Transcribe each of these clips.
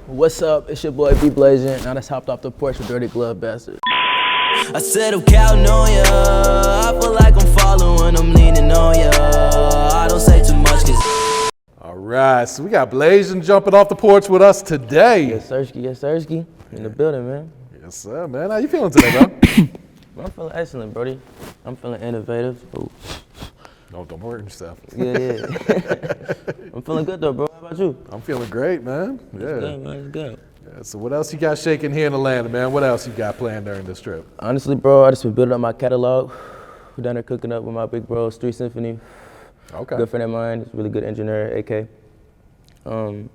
What's up? It's your boy Bblasian. Now I just hopped off the porch with Dirty Glove Bastard. I said I'm counting on ya. I feel like I'm following, I'm leaning on ya. I don't say too much cause All right, so we got Bblasian jumping off the porch with us today. Yes, Sirski. In the building, man. Yes, sir, man. How you feeling today, bro? I'm feeling excellent, Brody. I'm feeling innovative. Ooh. No, don't hurt yourself. Yeah. I'm feeling good though, bro. How about you? I'm feeling great, man. Yeah. Good, man. It's good. Yeah, so what else you got shaking here in Atlanta, man? What else you got planned during this trip? Honestly, bro, I just been building up my catalog. We're down there cooking up with my big bro, Street Symphony. Okay. Good friend of mine. He's a really good engineer, AK. But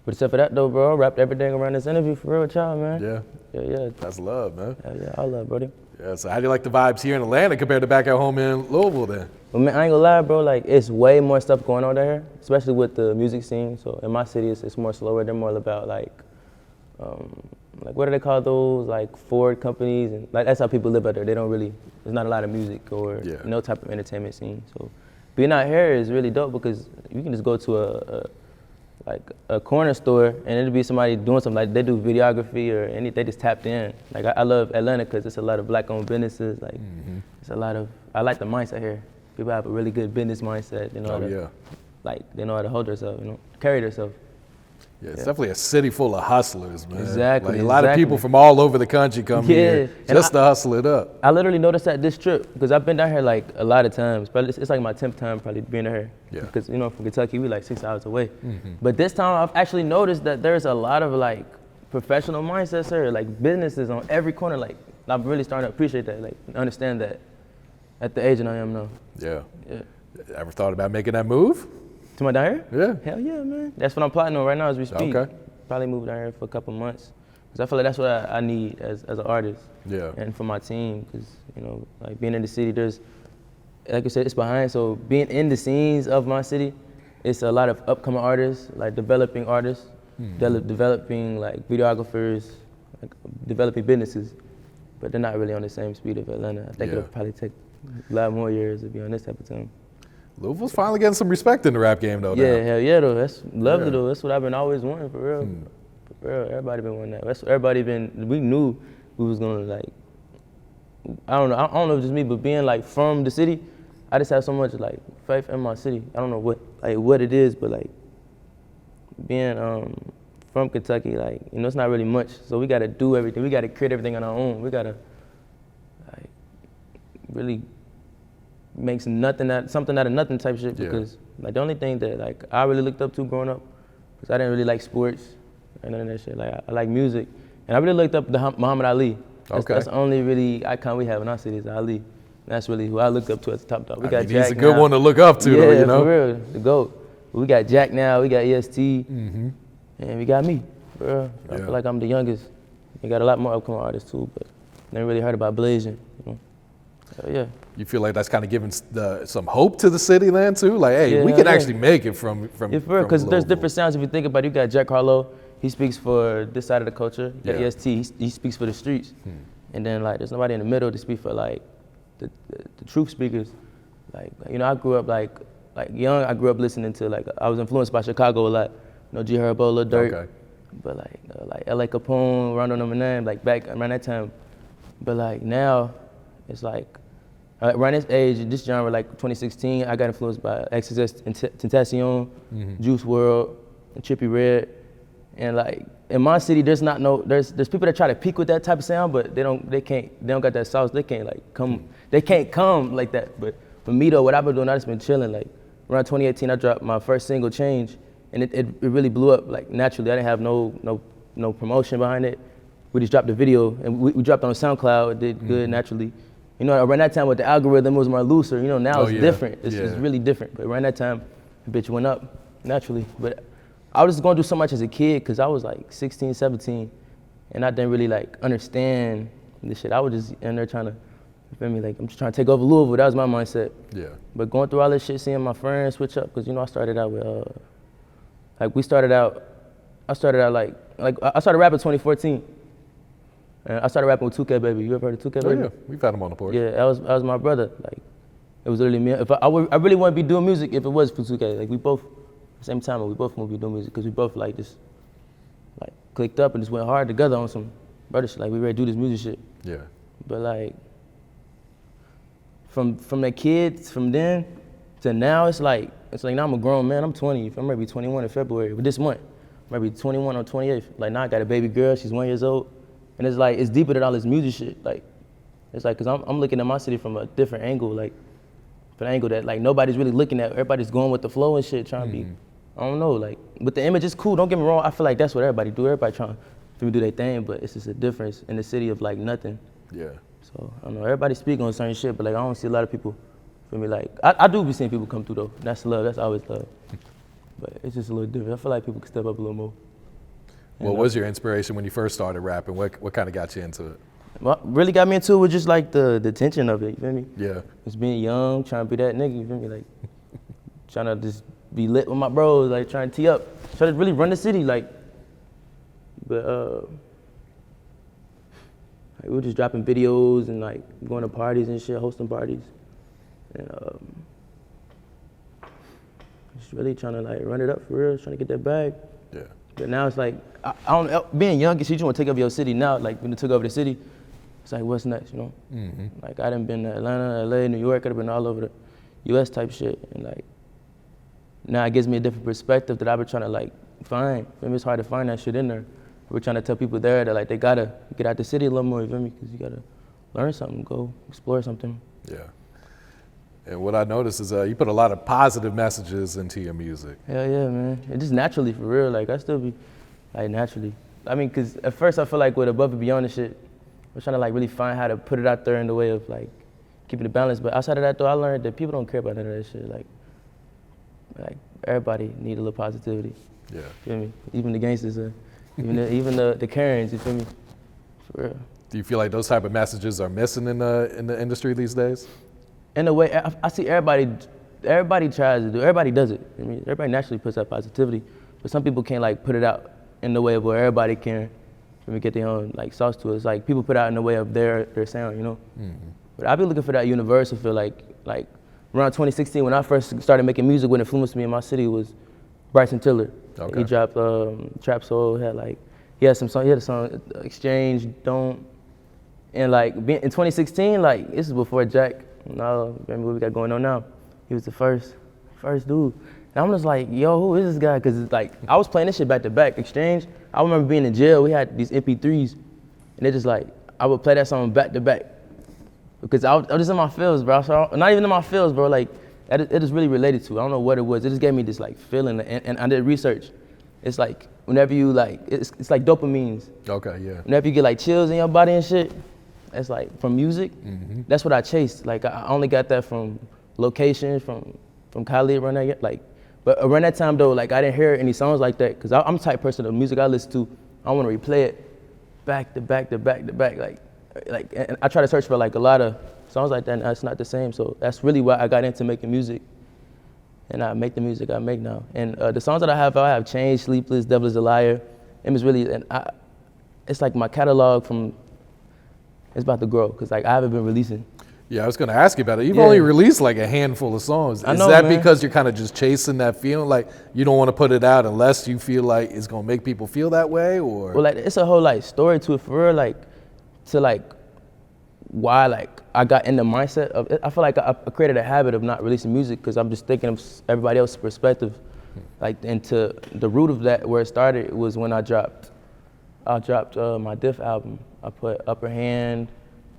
except for that though, bro, I wrapped everything around this interview for real with y'all, man. Yeah. Yeah. That's love, man. Yeah, I love, Brody. Yeah, so how do you like the vibes here in Atlanta compared to back at home in Louisville then? But man, I ain't gonna lie, bro, like it's way more stuff going on there, especially with the music scene. So in my city, it's more slower. They're more about like what do they call those? Like Ford companies, and like that's how people live out there. They don't really, there's not a lot of music or no type of entertainment scene. So being out here is really dope because you can just go to a corner store and it'll be somebody doing something, like they do videography or anything, they just tapped in. Like I love Atlanta because it's a lot of black-owned businesses. Like it's a lot of, I like the mindset here. People have a really good business mindset. They know how to, like they know how to hold themselves, carry themselves. Yeah, it's definitely a city full of hustlers, man. Exactly. Like a lot of people from all over the country come here just to hustle it up. I literally noticed that this trip because I've been down here like a lot of times. Probably it's like my 10th time probably being down here. Yeah. Because from Kentucky we like 6 hours away. But this time I've actually noticed that there's a lot of like professional mindsets here, like businesses on every corner. Like I'm really starting to appreciate that, like understand that at the age that I am now. Yeah. Ever thought about making that move? To my down here? Yeah. Hell yeah, man. That's what I'm plotting on right now as we speak. Okay. Probably move down here for a couple months. Because I feel like that's what I need as an artist. Yeah. And for my team, because, like being in the city, there's, like you said, it's behind. So being in the scenes of my city, it's a lot of upcoming artists, like developing artists, developing like videographers, like developing businesses. But they're not really on the same speed of Atlanta. I think it'll probably take a lot more years to be on this type of time. Louisville's finally getting some respect in the rap game, though. Yeah, hell yeah, though. That's lovely, though. That's what I've been always wanting, for real. For real, everybody been wanting that. That's what everybody been. We knew we was gonna like. I don't know if it's just me, but being like from the city, I just have so much like faith in my city. I don't know what it is, but like being from Kentucky, like it's not really much. So we gotta do everything. We gotta create everything on our own. We gotta like really make something out of nothing type shit, because like the only thing that like I really looked up to growing up, because I didn't really like sports and none of that shit. Like I like music, and I really looked up to Muhammad Ali. That's the only really icon we have in our city is Ali. That's really who I look up to as the top dog. We got Jack. He's a good one to look up to, though, for real, the GOAT. We got Jack now. We got EST, and we got me, bro. I feel like I'm the youngest. We got a lot more upcoming artists too, but never really heard about Bblasian. Yeah. You feel like that's kind of giving some hope to the city then too? Like, hey, we can actually make it from because there's different sounds. If you think about it, you got Jack Harlow, he speaks for this side of the culture. You got EST, he speaks for the streets. And then like there's nobody in the middle to speak for like the truth speakers. Like I grew up like young, I grew up listening to like, I was influenced by Chicago a lot. G Herbo, Lil Durk. But like LA Capone, Rondo No. 9, like back around that time. But like now, it's like, around this age, this genre, like 2016, I got influenced by XXS Tentacion, Juice WRLD, and Trippie Redd. And like in my city, there's people that try to peak with that type of sound, but they don't got that sauce. They can't like come, they can't come like that. But for me though, what I've been doing, I just been chilling. Like around 2018, I dropped my first single, Change, and it really blew up like naturally. I didn't have no promotion behind it. We just dropped the video, and we dropped it on SoundCloud. It did good naturally. Around that time with the algorithm, it was more looser. Now it's different. It's really different. But around that time, the bitch went up naturally. But I was just going to do so much as a kid because I was like 16, 17, and I didn't really like understand this shit. I was just in there trying to, you feel me? Like I'm just trying to take over Louisville. That was my mindset. Yeah. But going through all this shit, seeing my friends switch up, because I started out with, I started rapping 2014. And I started rapping with 2K Baby. You ever heard of 2K Baby? Oh yeah, we've had him on the porch. Yeah, that was my brother. Like, it was literally me. If I really wouldn't be doing music if it was for 2K. Like we both, at the same time, we both wouldn't be doing music because we both like just, like clicked up and just went hard together on some brother shit. Like we ready to do this music shit. Yeah. But like from the kids from then to now, it's like now I'm a grown man. I'm 20. I'm ready to be 21 in February. But this month, I'm ready to be 21 on 28th. Like now I got a baby girl. She's 1 year old, and it's like it's deeper than all this music shit. Like it's like cause I'm looking at my city from a different angle. Like from an angle that like nobody's really looking at. Everybody's going with the flow and shit, trying to be. I don't know. Like, but the image is cool. Don't get me wrong. I feel like that's what everybody do. Everybody trying to do their thing, but it's just a difference in the city of like nothing. Yeah. So I don't know. Everybody speak on certain shit, but like I don't see a lot of people. Feel me? Like I do be seeing people come through though. That's love. That's always love. But it's just a little different. I feel like people can step up a little more. What was your inspiration when you first started rapping? What kind of got you into it? What really got me into it was just like the tension of it. You feel me? Yeah. Just being young, trying to be that nigga. You feel me? Like trying to just be lit with my bros, like trying to tee up, try to really run the city, like. But like we were just dropping videos and like going to parties and shit, hosting parties, and just really trying to like run it up for real, trying to get that bag. Yeah. But now it's like I don't know, being young, you just want to take over your city now. Like when you took over the city, it's like what's next, you know? Mm-hmm. Like I done been to Atlanta, LA, New York, I done been all over the U.S. type shit, and like. Now it gives me a different perspective that I've been trying to like find. I mean, it's hard to find that shit in there. We're trying to tell people there that like they gotta get out the city a little more, you feel me? Because you gotta learn something, go explore something. Yeah. And what I noticed is you put a lot of positive messages into your music. Hell yeah, man. It just naturally, for real. Like I still be like naturally. I mean, because at first I feel like with Above and Beyond and shit, we're trying to like really find how to put it out there in the way of like keeping it balanced. But outside of that though, I learned that people don't care about none of that shit. Like everybody need a little positivity. Yeah. You feel me? Even the gangsters, even the Karens. You feel me? For real. Do you feel like those type of messages are missing in the industry these days? In a way, I see everybody tries to do. Everybody does it. I mean, everybody naturally puts out positivity, but some people can't like put it out in the way of where everybody can. Let me get their own like sauce to it. It's like people put out in the way of their sound, you know. Mm-hmm. But I've been looking for that universal feel like. Around 2016, when I first started making music, what influenced me in my city was Bryson Tiller. Okay. He dropped TrapSoul. He had a song Exchange, Don't, and like in 2016, like this is before Jack. Remember what we got going on now? He was the first dude. And I'm just like, yo, who is this guy? Because it's like I was playing this shit back to back. Exchange. I remember being in jail. We had these MP3s, and it just like I would play that song back to back. Because I was just in my feels, bro. So not even in my feels, bro. Like, it is really related to. I don't know what it was. It just gave me this like feeling, and I did research. It's like whenever you like, it's like dopamines. Okay, yeah. Whenever you get like chills in your body and shit, it's like from music. Mm-hmm. That's what I chased. Like I only got that from location, from Khalid around that. Like, but around that time though, like I didn't hear any songs like that because I'm the type of person the music I listen to, I want to replay it back to back to back to back, like, and I try to search for like a lot of songs like that, and it's not the same. So that's really why I got into making music, and I make the music I make now. And the songs that I have Change, Sleepless, Devil is a Liar. It's really, and it's like my catalog it's about to grow, because like I haven't been releasing. Yeah, I was going to ask you about it. You've only released like a handful of songs. Is that man. Because you're kind of just chasing that feeling? Like you don't want to put it out unless you feel like it's going to make people feel that way? Or well, like it's a whole like story to it for real, like to like why like I got in the mindset of it. I feel like I created a habit of not releasing music because I'm just thinking of everybody else's perspective. Like, and to the root of that, where it started was when I dropped my diff album. I put Upper Hand,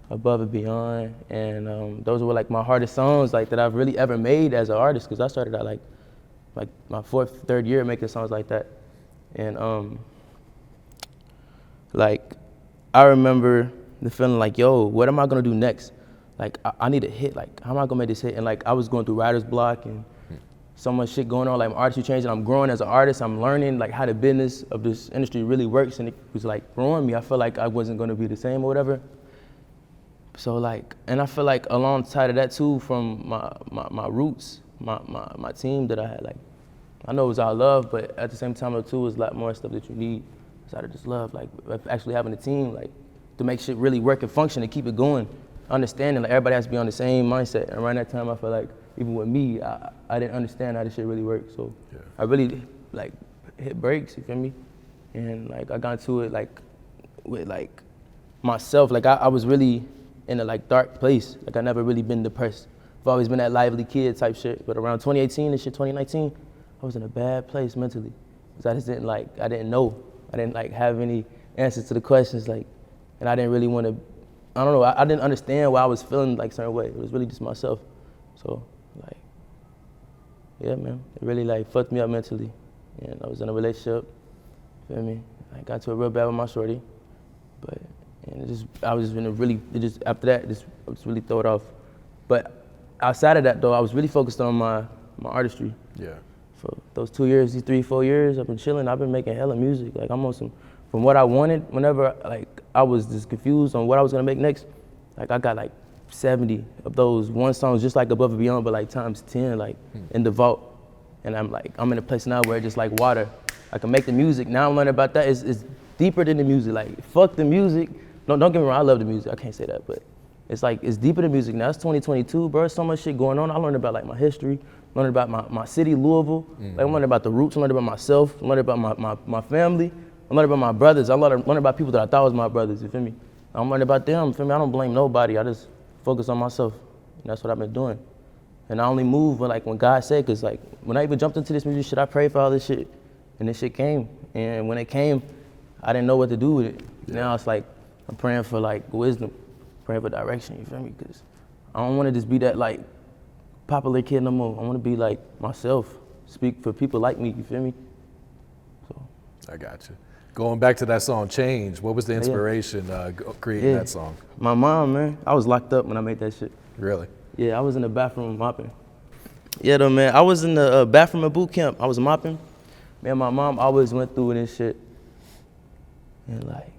Above and Beyond, and those were like my hardest songs like that I've really ever made as an artist, because I started out like my third year making songs like that. And like I remember the feeling like, yo, what am I gonna do next? Like I need a hit, like how am I gonna make this hit? And like I was going through writer's block and so much shit going on, like my artistry changing. I'm growing as an artist. I'm learning like how the business of this industry really works, and it was like growing me. I felt like I wasn't gonna be the same or whatever. So like, and I feel like alongside of that too, from my roots, my team that I had, like, I know it was all love, but at the same time though too, it was a lot more stuff that you need outside of just love, like actually having a team, like to make shit really work and function and keep it going. Understanding like everybody has to be on the same mindset. And around that time I feel like even with me, I didn't understand how this shit really works. So yeah. I really like hit breaks, you feel me? And like I got into it like with like myself. Like I was really in a like dark place. Like I never really been depressed. I've always been that lively kid type shit. But around 2018 and shit, 2019, I was in a bad place mentally. Cause I just didn't I didn't know. I didn't like have any answers to the questions like, and I didn't really want to, I don't know, I didn't understand why I was feeling like a certain way. It was really just myself. So like, yeah, man, it really like fucked me up mentally. And I was in a relationship, feel me? I got to it real bad with my shorty, but, and it just, I was just in a really, it just, after that, I just really throw it off. But outside of that though, I was really focused on my artistry. Yeah. For those 2 years, these 3-4 years, I've been chilling. I've been making hella music. Like I'm on some, from what I wanted, whenever like I was just confused on what I was gonna make next, like I got like 70 of those one songs just like Above and Beyond, but like times 10, like in the vault. And I'm in a place now where it's just like water. I can make the music. Now I'm learning about that. It's deeper than the music. Like fuck the music. No, don't get me wrong, I love the music. I can't say that, but it's like, it's deeper than music now. It's 2022, bro. So much shit going on. I learned about like my history, learned about my city, Louisville. Like I'm learning about the roots, I learned about myself, I learned about my family, I learned about my brothers. I learned about people that I thought was my brothers, you feel me? I'm learning about them, you feel me? I don't blame nobody, I just focus on myself. And that's what I've been doing. And I only move when God said, cause like, when I even jumped into this music shit, I prayed for all this shit. And this shit came. And when it came, I didn't know what to do with it. Yeah. Now it's like, I'm praying for like wisdom, praying for direction, you feel me? Cause I don't wanna just be that like popular kid no more. I wanna be like myself, speak for people like me, you feel me? So. I got you. Going back to that song, Change, what was the inspiration creating that song? My mom, man. I was locked up when I made that shit. Really? Yeah, I was in the bathroom mopping. Yeah, though, man. I was in the bathroom at boot camp. I was mopping. Man, my mom always went through this shit. And like,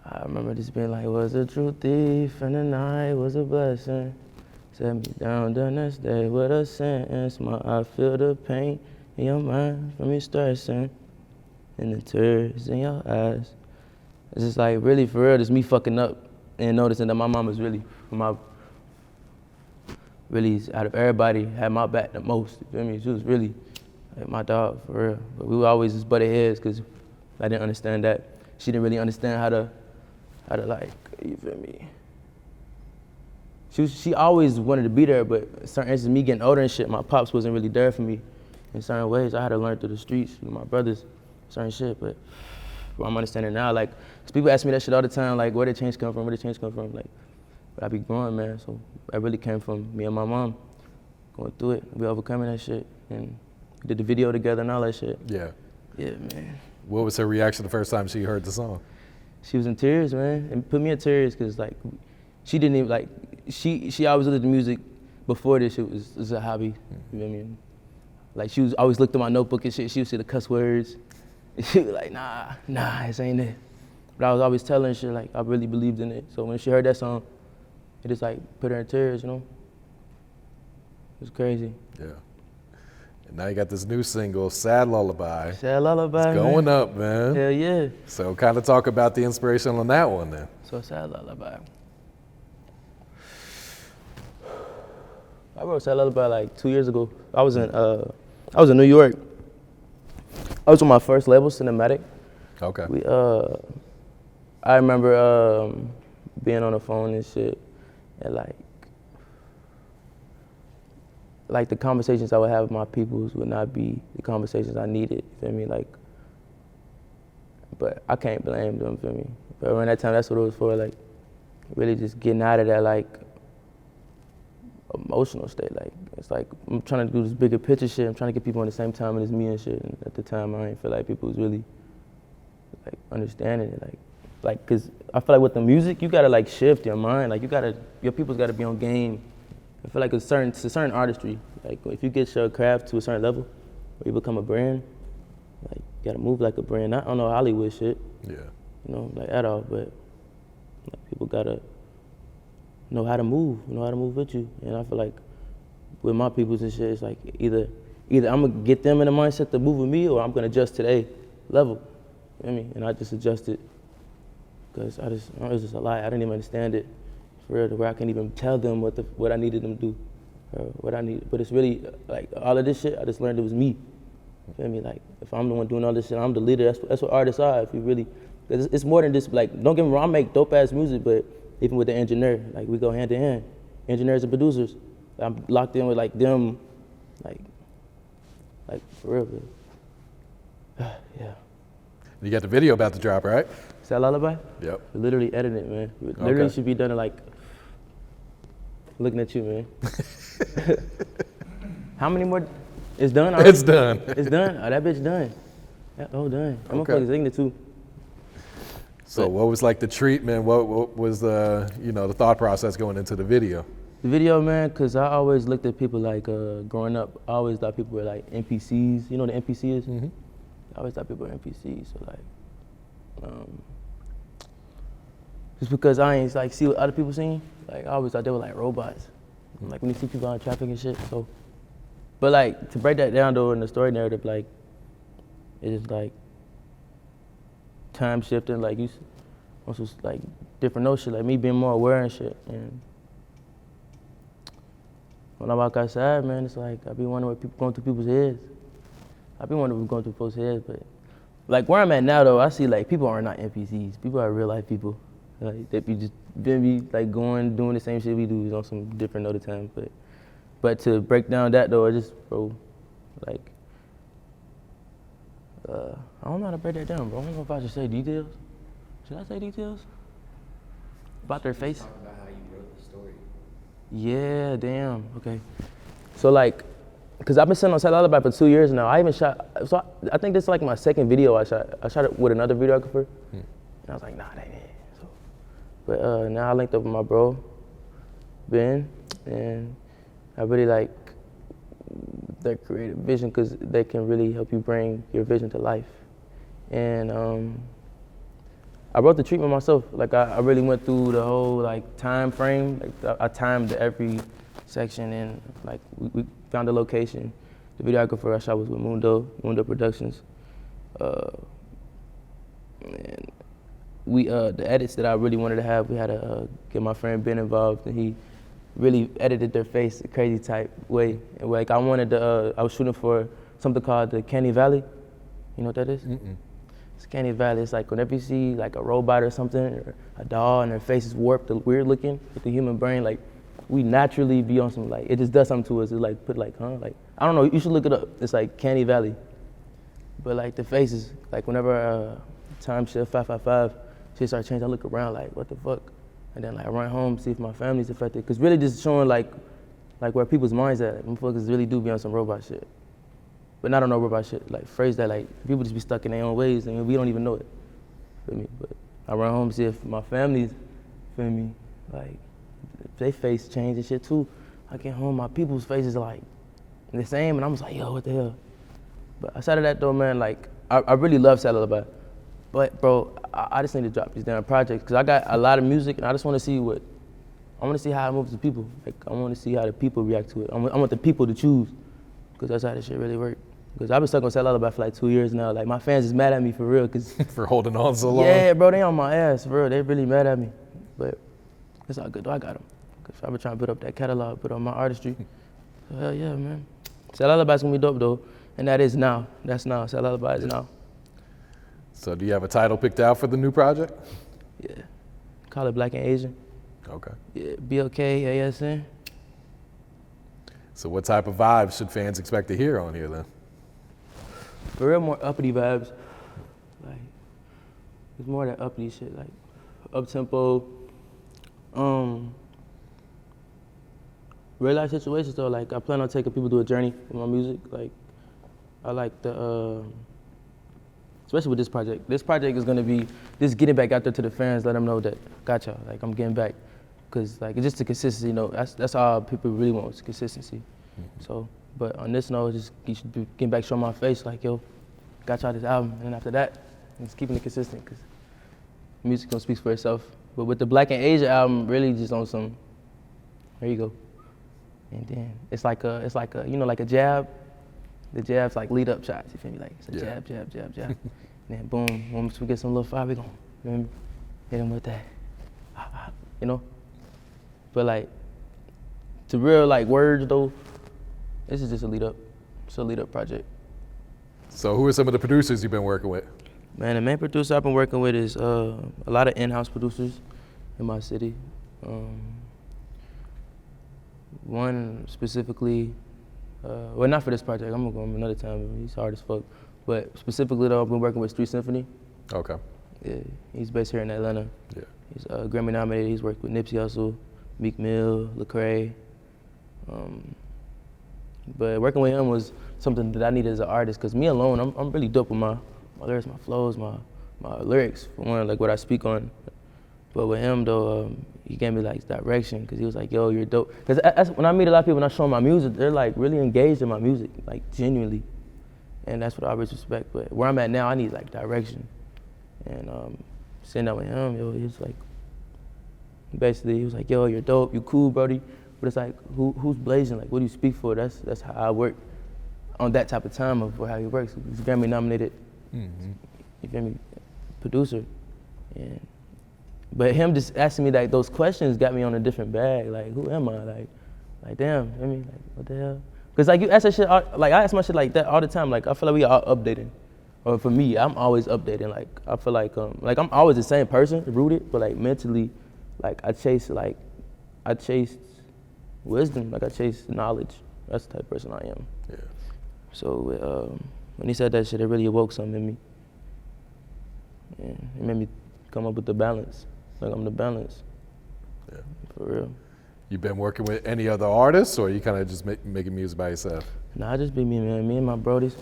I remember just being like, was a true thief and the night was a blessing. Set me down the next day with a sentence. I feel the pain in your mind from me stressing. And the tears in your eyes. It's just like, really, for real, just me fucking up and noticing that my mom was really, out of everybody, had my back the most, you feel me? She was really like my dog, for real. But we were always just butted heads because I didn't understand that. She didn't really understand how to like, you feel me? She always wanted to be there, but in certain instances, me getting older and shit, my pops wasn't really there for me in certain ways. I had to learn through the streets with my brothers. Certain shit, but I'm understanding now, like, cause people ask me that shit all the time, like, where did change come from, like, but I be growing, man, so that really came from me and my mom going through it, we overcoming that shit, and we did the video together and all that shit. Yeah. Yeah, man. What was her reaction the first time she heard the song? She was in tears, man, and put me in tears, cause like, she didn't even, like, she always looked at the music before this shit was a hobby, you know what I mean? Like, she was always looked at my notebook and shit, she would see the cuss words. She was like, nah, this ain't it. But I was always telling her shit, like, I really believed in it. So when she heard that song, it just like put her in tears, you know? It was crazy. Yeah. And now you got this new single, Sad Lullaby. Sad Lullaby, it's going up, man. Hell yeah. So kind of talk about the inspiration on that one then. So Sad Lullaby. I wrote Sad Lullaby like 2 years ago. I was in New York. I was on my first label, Cinematic. Okay. I remember being on the phone and shit, and like the conversations I would have with my peoples would not be the conversations I needed, you feel me? Like, but I can't blame them, feel me? But around that time, that's what it was for, like, really just getting out of that, like, emotional state. Like, it's like I'm trying to do this bigger picture shit. I'm trying to get people on the same time as me and shit. And at the time, I didn't feel like people was really like understanding it. Like, cause I feel like with the music, you gotta like shift your mind. Like, your people's gotta be on game. I feel like it's a certain artistry. Like, if you get your craft to a certain level, where you become a brand, like, you gotta move like a brand. Not on no Hollywood shit. Yeah. You know, like at all. But like, people gotta know how to move with you. And I feel like with my peoples and shit, it's like either I'm gonna get them in the mindset to move with me, or I'm gonna adjust to their level. You know what I mean? And I just adjusted because it was just a lie. I didn't even understand it for real, to where I can't even tell them what I needed them to do, or what I needed. But it's really like all of this shit, I just learned it was me. You feel me? Like, if I'm the one doing all this shit, I'm the leader. That's what artists are. If you really, cause it's more than just like, don't get me wrong, I make dope ass music, but even with the engineer, like we go hand in hand. Engineers and producers, I'm locked in with like them, like for real. Yeah. You got the video about to drop, right? Is that Lullaby? Yep. We literally editing it, man. We literally should be done in like, looking at you, man. How many more? It's done already? It's done. It's done? Oh, that bitch done. Done. I'm gonna fucking sing it too. So what was like the treatment? What was the, the thought process going into the video? The video, man, cause I always looked at people like, growing up, I always thought people were like NPCs. You know what an NPC is? Mm-hmm. I always thought people were NPCs, so like, just because I ain't like see what other people seen, like I always thought they were like robots. Mm-hmm. Like when you see people on traffic and shit, so. But like, to break that down though in the story narrative, like, it's like time shifting, like you also like different notion, like me being more aware and shit. And when I walk outside, man, it's like I be wondering what people going through people's heads. I be wondering what's going through people's heads, but like where I'm at now though, I see like people are not NPCs. People are real life people. Like they be just be like doing the same shit we do on some different note of time. But to break down that though, I just like I don't know how to break that down, bro. I don't know if I should say details. Should I say details? About their face? Talk about how you wrote the story. Yeah, damn. Okay. So like, cause I've been sitting on Lullaby for 2 years now. I even shot. So I think this is like my second video I shot. I shot it with another videographer, and I was like, nah, that ain't it. So, but now I linked up with my bro, Ben, and I really like their creative vision because they can really help you bring your vision to life. And I wrote the treatment myself. Like I really went through the whole like time frame. Like I timed every section and like we found a location. The videographer I shot was with Mundo Productions. And we the edits that I really wanted to have, we had to get my friend Ben involved, and he really edited their face a crazy type way. And like I wanted to, I was shooting for something called the Canny Valley. You know what that is? Mm-mm. It's Canny Valley. It's like whenever you see like a robot or something, or a doll and their face is warped, weird looking with the human brain, like we naturally be on some like, it just does something to us. It like put like, like, I don't know, you should look it up. It's like Canny Valley. But like the faces, like whenever time shift 555, shit start changing, I look around like, what the fuck? And then like I run home, see if my family's affected. Cause really just showing like where people's minds at. Like, motherfuckers really do be on some robot shit. But not on no robot shit. Like phrase that like people just be stuck in their own ways and we don't even know it. Feel me? But I run home, see if my family's, feel me? Like if they face change and shit too. I get home, my people's faces are like the same, and I'm just like, yo, what the hell? But outside of that though, man, like I really love Lullaby. But bro, I just need to drop these damn projects because I got a lot of music and I just want to see how it moves to people. Like I want to see how the people react to it. I want the people to choose because that's how this shit really works. Because I've been stuck on Lullaby for like 2 years now. Like my fans is mad at me for real. Cause for holding on so long? Yeah, bro, they on my ass for real. They really mad at me. But it's all good though, I got them. Because I've been trying to build up that catalog, put on my artistry. So hell yeah, man. Lullaby's gonna be dope though. And that is now. That's now. Lullaby is now. So do you have a title picked out for the new project? Yeah. Call it Black and Asian. Okay. Yeah, BLK, ASN. So what type of vibes should fans expect to hear on here then? For real, more uppity vibes. Like, it's more that uppity shit, like up-tempo. Real life situations though, like I plan on taking people through a journey with my music. Like, I like the, especially with this project. This project is gonna be just getting back out there to the fans, let them know that, got y'all, like I'm getting back. Cause like, it's just the consistency, you know, that's all people really want, is consistency. Mm-hmm. So, but on this note, just getting back, showing my face, like, yo, got y'all this album. And then after that, just keeping it consistent, cause music gonna speak for itself. But with the Black and Asia album, really just on some, there you go. And then it's like a, you know, like a jab. The jab's like lead up shots, you feel me? Like it's a jab, jab, jab, jab. And then boom, once we get some little fire, we gon' hit him with that, you know? But like, to real like words though, this is just a lead up. It's a lead up project. So who are some of the producers you've been working with? Man, the main producer I've been working with is a lot of in-house producers in my city. One specifically, well, not for this project. I'm gonna go on another time. He's hard as fuck. But specifically though, I've been working with Street Symphony. Okay. Yeah, he's based here in Atlanta. Yeah. He's Grammy nominated. He's worked with Nipsey Hussle, Meek Mill, Lecrae. But working with him was something that I needed as an artist, because me alone, I'm really dope with my lyrics, my flows, my lyrics, for one, like what I speak on. But with him though, he gave me like direction, because he was like, yo, you're dope. Because when I meet a lot of people and I show them my music, they're like really engaged in my music, like genuinely. And that's what I always respect. But where I'm at now, I need like direction. And sitting down with him, yo, he was like, basically, he was like, yo, you're dope, you cool, brody. But it's like, who's Bblasian? Like, what do you speak for? That's how I work on that type of time of how he works. He's Grammy nominated, you feel me, producer. But him just asking me like those questions got me on a different bag. Like, who am I? Like damn, I mean, like, what the hell? Cause like you ask that shit, like I ask my shit like that all the time. Like I feel like we are updating. Or for me, I'm always updating. Like I feel like I'm always the same person, rooted, but like mentally, like I chase wisdom, like I chase knowledge. That's the type of person I am. Yeah. So when he said that shit, it really awoke something in me. And it made me come up with the balance. Like I'm the balance. Yeah. For real. You been working with any other artists, or you kind of just making music by yourself? Nah, I just be me, man. Me and my brodies.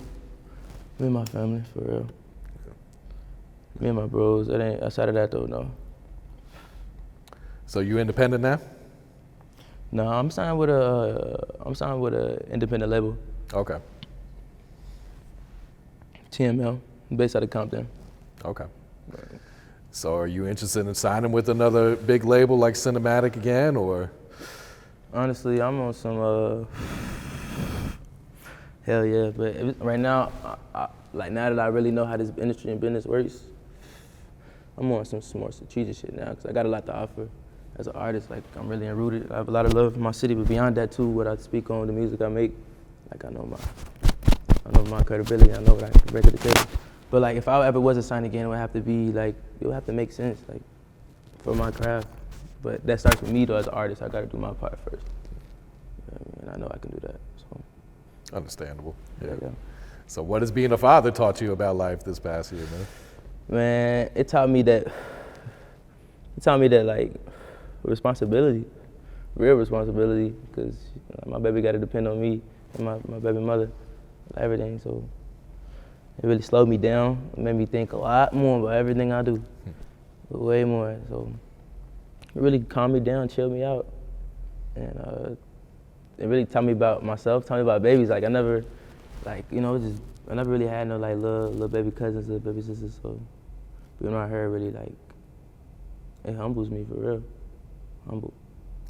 Me and my family, for real. Yeah. Me and my bros. It ain't outside of that though, no. So you independent now? No, I'm signed with a independent label. Okay. TML, based out of Compton. Okay. So are you interested in signing with another big label like Cinematic again, or? Honestly, I'm on some hell yeah, but right now, like now that I really know how this industry and business works, I'm on some more strategic shit now, because I got a lot to offer as an artist. Like I'm really rooted. I have a lot of love for my city, but beyond that too, what I speak on, the music I make, like I know my credibility. I know what I can bring to the table. But like if I ever was to sign again, it would have to be like, it would have to make sense, like for my craft. But that starts with me though, as an artist. I got to do my part first. You know what I mean? And I know I can do that. So. Understandable. Yeah. Yeah. So what has being a father taught you about life this past year, man? Man, it taught me that like responsibility, real responsibility, because my baby got to depend on me and my baby mother, everything. So it really slowed me down. It made me think a lot more about everything I do, way more. So it really calmed me down, chilled me out, and it really taught me about myself, taught me about babies. Like I never, like I never really had no like little baby cousins or baby sisters. So being around her really like, it humbles me for real, humble.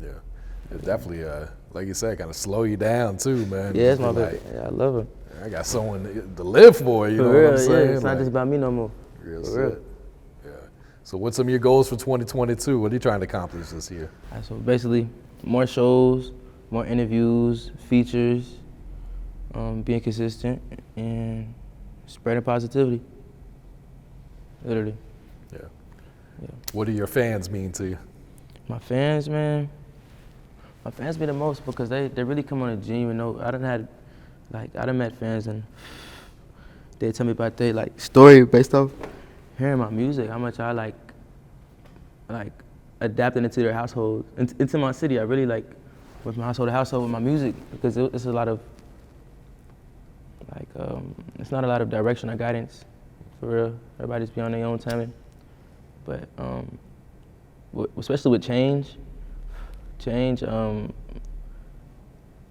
Yeah, it definitely, like you said, kind of slow you down too, man. Yeah, it's my baby. Yeah, I love her. I got someone to live for, you know real, what I'm saying? Yeah, it's not just about me no more. Real for real. shit. Yeah. So what's some of your goals for 2022? What are you trying to accomplish this year? So basically, more shows, more interviews, features, being consistent, and spreading positivity. Literally. Yeah. Yeah. What do your fans mean to you? My fans, man. My fans be the most, because they really come on a genuine note. I done met fans and they tell me about their like story based off hearing my music, how much I like adapting into their household, into my city. I really like with my household to household with my music, because it's a lot of like it's not a lot of direction or guidance, for real. Everybody just be on their own timing. But especially with change,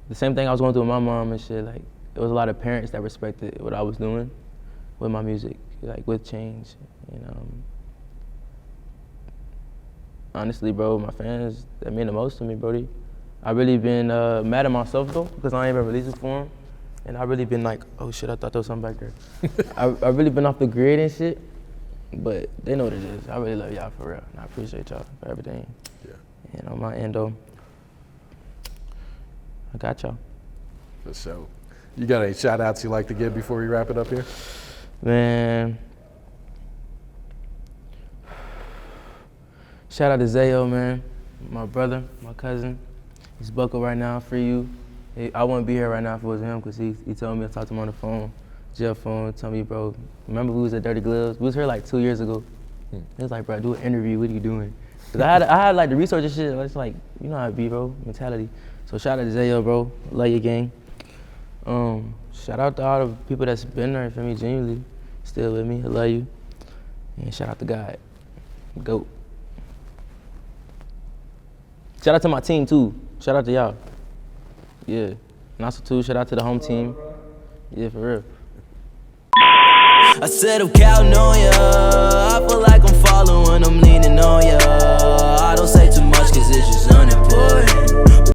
the same thing I was going through with my mom and shit, like there was a lot of parents that respected what I was doing with my music, like with change. And honestly, bro, my fans, that mean the most to me, brody. I really been mad at myself though, because I ain't even released it for them. And I really been like, oh shit, I thought there was something back there. I really been off the grid and shit, but they know what it is. I really love y'all for real, and I appreciate y'all for everything. Yeah. And on my end though, I got y'all. For sure. You got any shout outs you like to give before we wrap it up here? Man. Shout out to Zayo, man. My brother, my cousin. He's buckled right now, free you. I wouldn't be here right now if it wasn't him, because he told me, I talked to him on the phone, jail phone, told me, bro, remember we was at Dirty Gloves? We was here like 2 years ago. He was like, bro, do an interview, what are you doing? Because I had like the research and shit, it's like, you know how it be, bro, mentality. So shout out to Zayo, bro, love your gang. Shout out to all the people that's been there for me, genuinely, still with me, I love you. And shout out to God, GOAT. Shout out to my team too, shout out to y'all. Yeah, and also too, shout out to the home team. Yeah, for real. I said I'm counting on ya. I feel like I'm following, I'm leaning on ya. I don't say too much cause it's just unimportant.